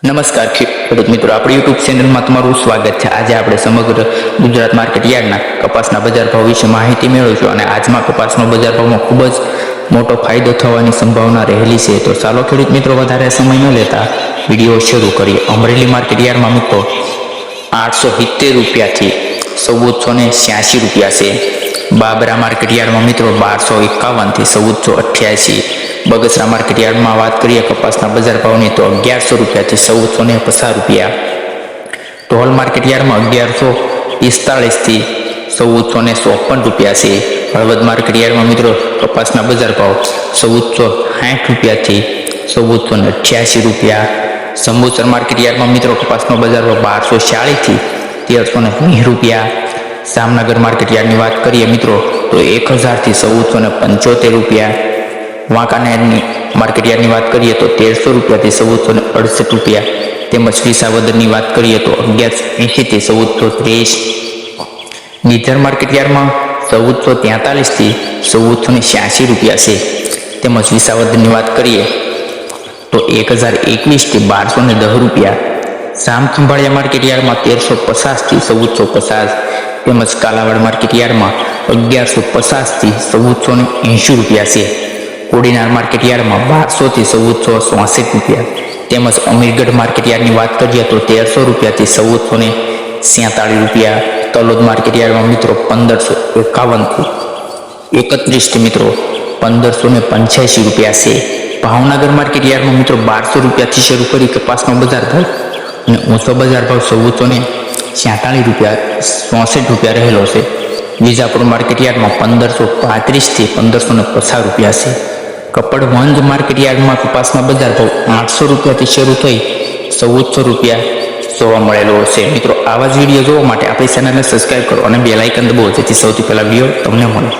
નમસ્કાર ખેડૂત મિત્રો, આપણી યુટ્યુબ ચેનલમાં તમારું સ્વાગત છે। આજે આપણે સમગ્ર ગુજરાત માર્કેટ યાર્ડના કપાસના બજાર ભાવ વિશે માહિતી મેળવીશું અને આજમાં કપાસનો બજાર ભાવમાં ખૂબ જ મોટો ફાયદો થવાની સંભાવના રહેલી છે। તો ચાલો ખેડૂત મિત્રો વધારે સમય ન લેતા વિડીયો શરૂ કરીએ। અમરેલી માર્કેટ યાર્ડમાં મિત્રો 870 રૂપિયાથી 1486 રૂપિયા છે। બાબરા માર્કેટ યાર્ડમાં મિત્રો 1251 થી 1488। બગસરા માર્કેટ યાર્ડમાં વાત કરીએ કપાસના બજાર ભાવની તો 1100 રૂપિયાથી 1450 રૂપિયા। ઢોલ માર્કેટ યાર્ડમાં 1145 થી 1454 રૂપિયા છે। હળવદ માર્કેટ યાર્ડમાં મિત્રો કપાસના બજાર ભાવ 1460 રૂપિયાથી 1488 રૂપિયા। સંબુસર માર્કેટ યાર્ડમાં મિત્રો કપાસનો બજાર ભાવ 1240 થી 1320 રૂપિયા। જામનગર માર્કેટ યાર્ડની વાત કરીએ મિત્રો તો 1000 થી 1475 રૂપિયા। વાંકાનેરની માર્કેટ યાર્ડની વાત કરીએ તો 1300 રૂપિયાથી 1468 રૂપિયા। તેમજ વિસાવદરની વાત કરીએ તો 1180 થી 1430। ગીધર માર્કેટ યાર્ડમાં 1443 થી 1486 રૂપિયા છે। તેમજ વિસાવદરની વાત કરીએ તો 1021 થી 1210 રૂપિયા। જામખંભાળિયા માર્કેટ યાર્ડમાં 1350 થી 1450। તેમજ કાલાવાડ માર્કેટ યાર્ડમાં 1150 થી 1480 રૂપિયા છે। કોડીનાર માર્કેટ યાર્ડમાં 1200 થી 1464 રૂપિયા। તેમજ અમીરગઢ માર્કેટ યાર્ડની વાત કરીએ તો 1300 રૂપિયાથી 1447 રૂપિયા। તલોદ માર્કેટ યાર્ડમાં મિત્રો 1551 થી 31 મિત્રો 1585 રૂપિયા છે। ભાવનગર માર્કેટ યાર્ડમાં મિત્રો 1200 રૂપિયાથી શરૂ કરી કપાસનો બજાર ભાવ અને ઊંચો બજાર ભાવ 1446 રૂપિયા 64 રૂપિયા રહેલો છે। વિજાપુર માર્કેટ યાર્ડમાં 1535 થી 1550 રૂપિયા છે। કપડવંજ માર્કેટ યાર્ડમાં કપાસના બજાર ભાવ 800 રૂપિયાથી શરૂ થઈ 1400 રૂપિયા જોવા મળેલો છે। મિત્રો આવા જ વિડીયો જોવા માટે આપણી ચેનલને સબસ્ક્રાઈબ કરો અને બેલ આઇકન દબાવો જેથી સૌથી પહેલા વિડીયો તમને મળે।